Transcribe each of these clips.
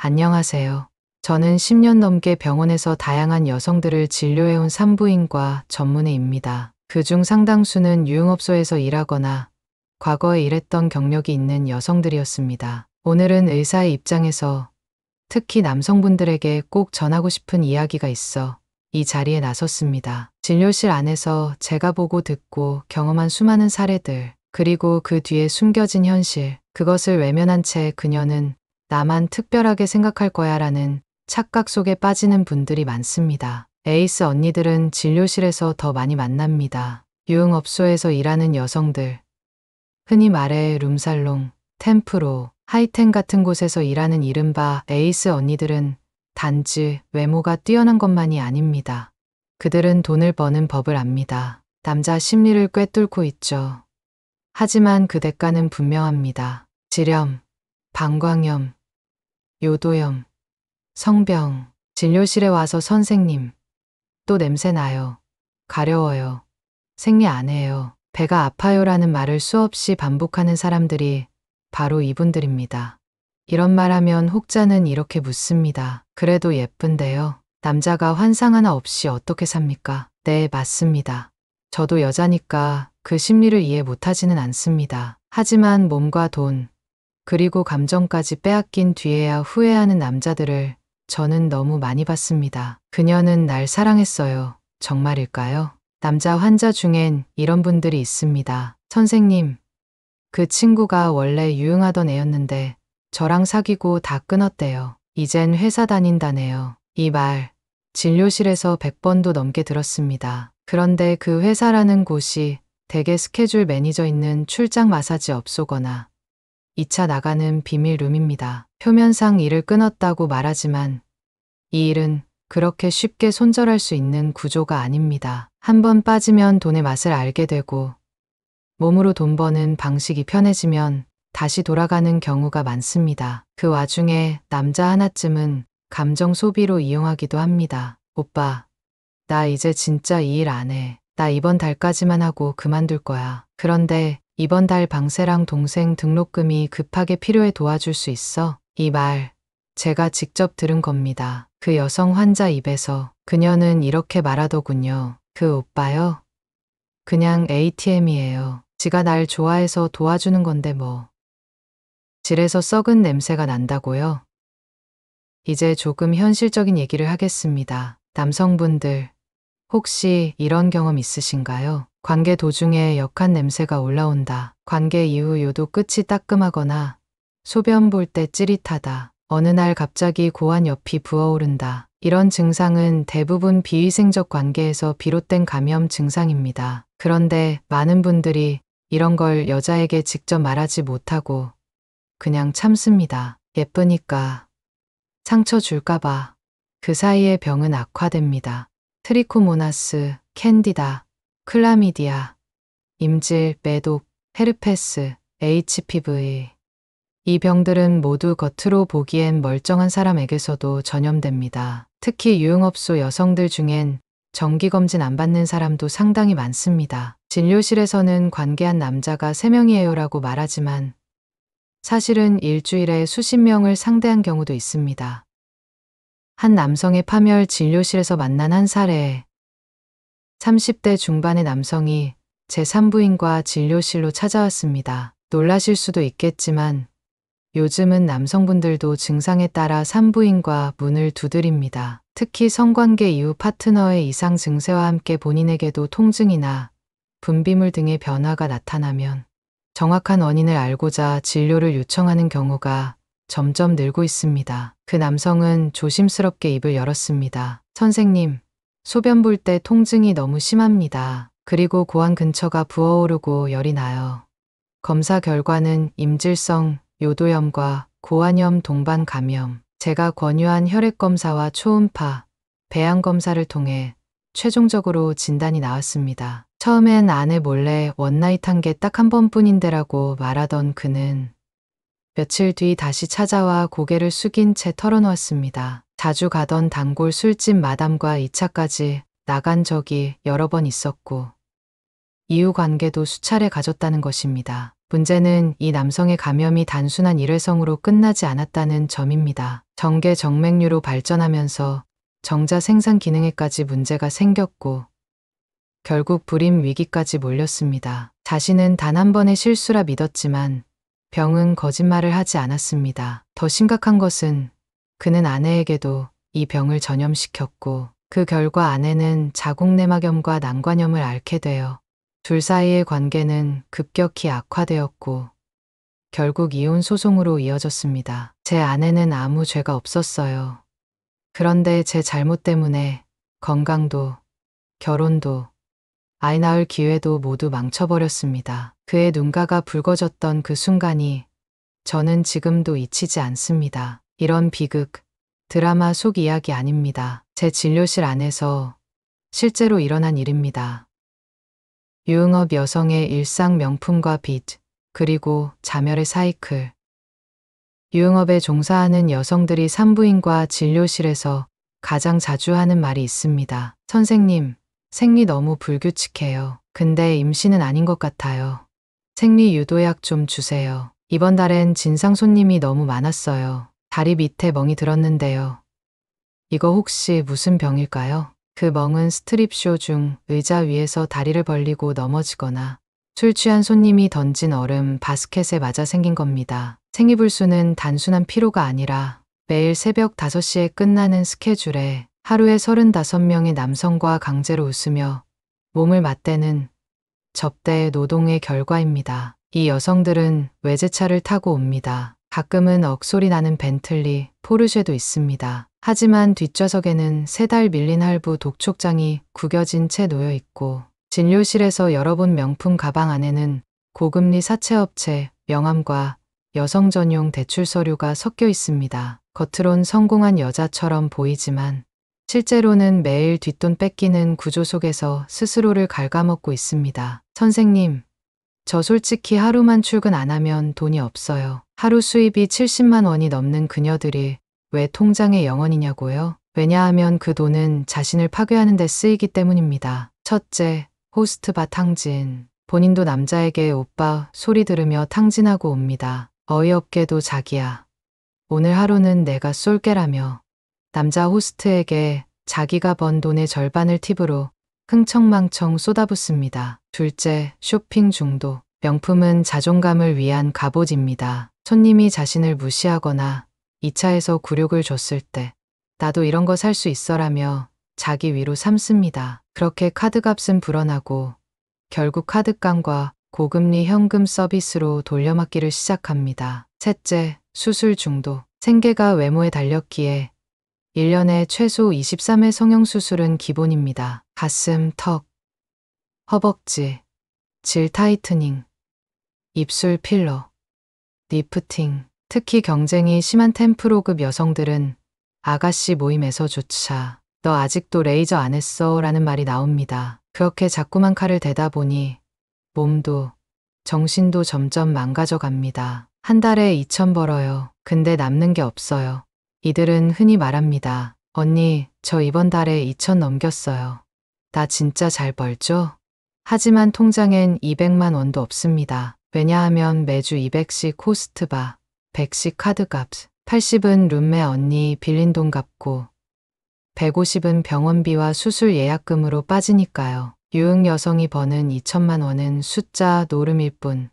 안녕하세요. 저는 10년 넘게 병원에서 다양한 여성들을 진료해온 산부인과 전문의입니다. 그중 상당수는 유흥업소에서 일하거나 과거에 일했던 경력이 있는 여성들이었습니다. 오늘은 의사의 입장에서 특히 남성분들에게 꼭 전하고 싶은 이야기가 있어 이 자리에 나섰습니다. 진료실 안에서 제가 보고 듣고 경험한 수많은 사례들, 그리고 그 뒤에 숨겨진 현실, 그것을 외면한 채 그녀는 나만 특별하게 생각할 거야 라는 착각 속에 빠지는 분들이 많습니다. 에이스 언니들은 진료실에서 더 많이 만납니다. 유흥업소에서 일하는 여성들, 흔히 말해 룸살롱, 템프로, 하이텐 같은 곳에서 일하는 이른바 에이스 언니들은 단지 외모가 뛰어난 것만이 아닙니다. 그들은 돈을 버는 법을 압니다. 남자 심리를 꿰뚫고 있죠. 하지만 그 대가는 분명합니다. 질염, 방광염, 요도염, 성병, 진료실에 와서 선생님, 또 냄새 나요. 가려워요. 생리 안 해요. 배가 아파요라는 말을 수없이 반복하는 사람들이 바로 이분들입니다. 이런 말하면 혹자는 이렇게 묻습니다. 그래도 예쁜데요. 남자가 환상 하나 없이 어떻게 삽니까? 네, 맞습니다. 저도 여자니까 그 심리를 이해 못하지는 않습니다. 하지만 몸과 돈, 그리고 감정까지 빼앗긴 뒤에야 후회하는 남자들을 저는 너무 많이 봤습니다. 그녀는 날 사랑했어요. 정말일까요? 남자 환자 중엔 이런 분들이 있습니다. 선생님, 그 친구가 원래 유흥하던 애였는데 저랑 사귀고 다 끊었대요. 이젠 회사 다닌다네요. 이 말 진료실에서 100번도 넘게 들었습니다. 그런데 그 회사라는 곳이 대개 스케줄 매니저 있는 출장 마사지 업소거나 2차 나가는 비밀룸입니다. 표면상 일을 끊었다고 말하지만 이 일은 그렇게 쉽게 손절할 수 있는 구조가 아닙니다. 한번 빠지면 돈의 맛을 알게 되고 몸으로 돈 버는 방식이 편해지면 다시 돌아가는 경우가 많습니다. 그 와중에 남자 하나쯤은 감정 소비로 이용하기도 합니다. 오빠, 나 이제 진짜 이 일 안 해. 나 이번 달까지만 하고 그만둘 거야. 그런데 이번 달 방세랑 동생 등록금이 급하게 필요해 도와줄 수 있어? 이 말 제가 직접 들은 겁니다. 그 여성 환자 입에서. 그녀는 이렇게 말하더군요. 그 오빠요? 그냥 ATM이에요. 지가 날 좋아해서 도와주는 건데 뭐. 질에서 썩은 냄새가 난다고요? 이제 조금 현실적인 얘기를 하겠습니다. 남성분들, 혹시 이런 경험 있으신가요? 관계 도중에 역한 냄새가 올라온다. 관계 이후 요도 끝이 따끔하거나 소변 볼 때 찌릿하다. 어느 날 갑자기 고환 옆이 부어오른다. 이런 증상은 대부분 비위생적 관계에서 비롯된 감염 증상입니다. 그런데 많은 분들이 이런 걸 여자에게 직접 말하지 못하고 그냥 참습니다. 예쁘니까, 상처 줄까봐. 그 사이에 병은 악화됩니다. 트리코모나스, 캔디다, 클라미디아, 임질, 매독, 헤르페스, HPV. 이 병들은 모두 겉으로 보기엔 멀쩡한 사람에게서도 전염됩니다. 특히 유흥업소 여성들 중엔 정기검진 안 받는 사람도 상당히 많습니다. 진료실에서는 관계한 남자가 3명이에요 라고 말하지만 사실은 일주일에 수십 명을 상대한 경우도 있습니다. 한 남성의 파멸 진료실에서 만난 한 사례. 30대 중반의 남성이 제 산부인과 진료실로 찾아왔습니다. 놀라실 수도 있겠지만 요즘은 남성분들도 증상에 따라 산부인과 문을 두드립니다. 특히 성관계 이후 파트너의 이상 증세와 함께 본인에게도 통증이나 분비물 등의 변화가 나타나면 정확한 원인을 알고자 진료를 요청하는 경우가 점점 늘고 있습니다. 그 남성은 조심스럽게 입을 열었습니다. 선생님, 소변 볼 때 통증이 너무 심합니다. 그리고 고환 근처가 부어오르고 열이 나요. 검사 결과는 임질성 요도염과 고환염 동반 감염. 제가 권유한 혈액검사와 초음파, 배양검사를 통해 최종적으로 진단이 나왔습니다. 처음엔 아내 몰래 원나잇 한 게 딱 한 번뿐인데라고 말하던 그는 며칠 뒤 다시 찾아와 고개를 숙인 채 털어놓았습니다. 자주 가던 단골 술집 마담과 2차까지 나간 적이 여러 번 있었고 이후 관계도 수차례 가졌다는 것입니다. 문제는 이 남성의 감염이 단순한 일회성으로 끝나지 않았다는 점입니다. 정계 정맥류로 발전하면서 정자 생산 기능에까지 문제가 생겼고 결국 불임 위기까지 몰렸습니다. 자신은 단 한 번의 실수라 믿었지만 병은 거짓말을 하지 않았습니다. 더 심각한 것은 그는 아내에게도 이 병을 전염시켰고 그 결과 아내는 자궁내막염과 난관염을 앓게 되어 둘 사이의 관계는 급격히 악화되었고 결국 이혼 소송으로 이어졌습니다. 제 아내는 아무 죄가 없었어요. 그런데 제 잘못 때문에 건강도, 결혼도, 아이 낳을 기회도 모두 망쳐버렸습니다. 그의 눈가가 붉어졌던 그 순간이 저는 지금도 잊히지 않습니다. 이런 비극, 드라마 속 이야기 아닙니다. 제 진료실 안에서 실제로 일어난 일입니다. 유흥업 여성의 일상 명품과 빚, 그리고 자멸의 사이클. 유흥업에 종사하는 여성들이 산부인과 진료실에서 가장 자주 하는 말이 있습니다. 선생님, 생리 너무 불규칙해요. 근데 임신은 아닌 것 같아요. 생리 유도약 좀 주세요. 이번 달엔 진상 손님이 너무 많았어요. 다리 밑에 멍이 들었는데요. 이거 혹시 무슨 병일까요? 그 멍은 스트립쇼 중 의자 위에서 다리를 벌리고 넘어지거나 술 취한 손님이 던진 얼음 바스켓에 맞아 생긴 겁니다. 생리불수는 단순한 피로가 아니라 매일 새벽 5시에 끝나는 스케줄에 하루에 35명의 남성과 강제로 웃으며 몸을 맞대는 접대의 노동의 결과입니다. 이 여성들은 외제차를 타고 옵니다. 가끔은 억소리 나는 벤틀리, 포르쉐도 있습니다. 하지만 뒷좌석에는 3달 밀린 할부 독촉장이 구겨진 채 놓여 있고 진료실에서 열어본 명품 가방 안에는 고금리 사채업체 명함과 여성 전용 대출 서류가 섞여 있습니다. 겉으론 성공한 여자처럼 보이지만 실제로는 매일 뒷돈 뺏기는 구조 속에서 스스로를 갉아먹고 있습니다. 선생님, 저 솔직히 하루만 출근 안 하면 돈이 없어요. 하루 수입이 70만 원이 넘는 그녀들이 왜 통장에 0원이냐고요? 왜냐하면 그 돈은 자신을 파괴하는 데 쓰이기 때문입니다. 첫째, 호스트바 탕진. 본인도 남자에게 오빠 소리 들으며 탕진하고 옵니다. 어이없게도 자기야. 오늘 하루는 내가 쏠게라며 남자 호스트에게 자기가 번 돈의 절반을 팁으로 흥청망청 쏟아붓습니다. 둘째, 쇼핑 중독. 명품은 자존감을 위한 갑옷입니다. 손님이 자신을 무시하거나 2차에서 굴욕을 줬을 때 나도 이런 거 살 수 있어라며 자기 위로 삼습니다. 그렇게 카드값은 불어나고 결국 카드깡과 고금리 현금 서비스로 돌려막기를 시작합니다. 셋째, 수술 중독. 생계가 외모에 달렸기에 1년에 최소 23회 성형수술은 기본입니다. 가슴, 턱, 허벅지, 질 타이트닝, 입술 필러, 리프팅. 특히 경쟁이 심한 템프로급 여성들은 아가씨 모임에서조차 너 아직도 레이저 안 했어? 라는 말이 나옵니다. 그렇게 자꾸만 칼을 대다 보니 몸도 정신도 점점 망가져 갑니다. 한 달에 2천 벌어요. 근데 남는 게 없어요. 이들은 흔히 말합니다. 언니, 저 이번 달에 2천 넘겼어요. 나 진짜 잘 벌죠? 하지만 통장엔 200만 원도 없습니다. 왜냐하면 매주 200씩 호스트바, 100씩 카드값, 80은 룸메 언니 빌린 돈 갚고 150은 병원비와 수술 예약금으로 빠지니까요. 유흥 여성이 버는 2천만 원은 숫자 노름일 뿐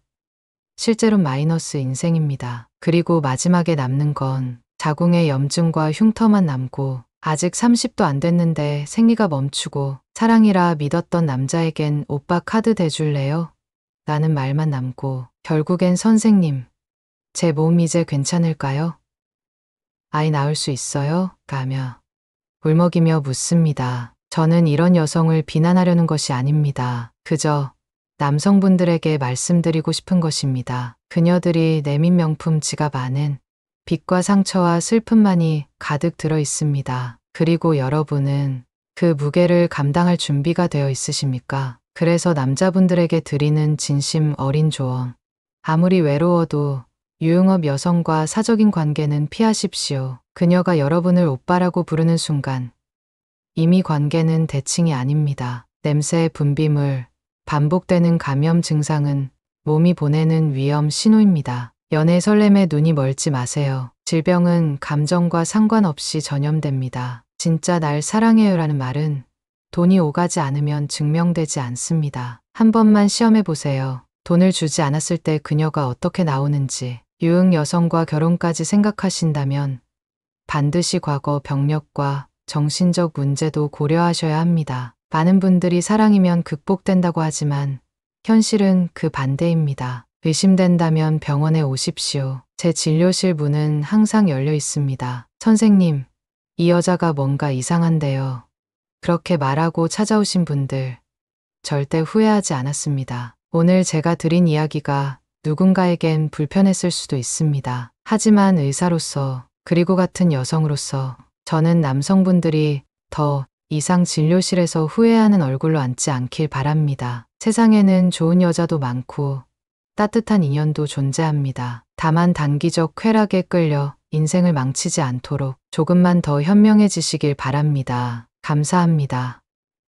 실제로 마이너스 인생입니다. 그리고 마지막에 남는 건 자궁의 염증과 흉터만 남고 아직 30도 안 됐는데 생리가 멈추고 사랑이라 믿었던 남자에겐 오빠 카드 대줄래요? 라는 말만 남고 결국엔 선생님, 제 몸 이제 괜찮을까요? 아이 낳을 수 있어요? 라며 울먹이며 묻습니다. 저는 이런 여성을 비난하려는 것이 아닙니다. 그저 남성분들에게 말씀드리고 싶은 것입니다. 그녀들이 내민 명품 지갑 안엔 빚과 상처와 슬픔만이 가득 들어 있습니다. 그리고 여러분은 그 무게를 감당할 준비가 되어 있으십니까? 그래서 남자분들에게 드리는 진심 어린 조언. 아무리 외로워도 유흥업 여성과 사적인 관계는 피하십시오. 그녀가 여러분을 오빠라고 부르는 순간 이미 관계는 대칭이 아닙니다. 냄새, 분비물, 반복되는 감염 증상은 몸이 보내는 위험 신호입니다. 연애 설렘에 눈이 멀지 마세요. 질병은 감정과 상관없이 전염됩니다. 진짜 날 사랑해요라는 말은 돈이 오가지 않으면 증명되지 않습니다. 한 번만 시험해 보세요. 돈을 주지 않았을 때 그녀가 어떻게 나오는지. 유흥 여성과 결혼까지 생각하신다면 반드시 과거 병력과 정신적 문제도 고려하셔야 합니다. 많은 분들이 사랑이면 극복된다고 하지만 현실은 그 반대입니다. 의심된다면 병원에 오십시오. 제 진료실 문은 항상 열려 있습니다. 선생님, 이 여자가 뭔가 이상한데요. 그렇게 말하고 찾아오신 분들 절대 후회하지 않았습니다. 오늘 제가 드린 이야기가 누군가에겐 불편했을 수도 있습니다. 하지만 의사로서 그리고 같은 여성으로서 저는 남성분들이 더 이상 진료실에서 후회하는 얼굴로 앉지 않길 바랍니다. 세상에는 좋은 여자도 많고 따뜻한 인연도 존재합니다. 다만 단기적 쾌락에 끌려 인생을 망치지 않도록 조금만 더 현명해지시길 바랍니다. 감사합니다.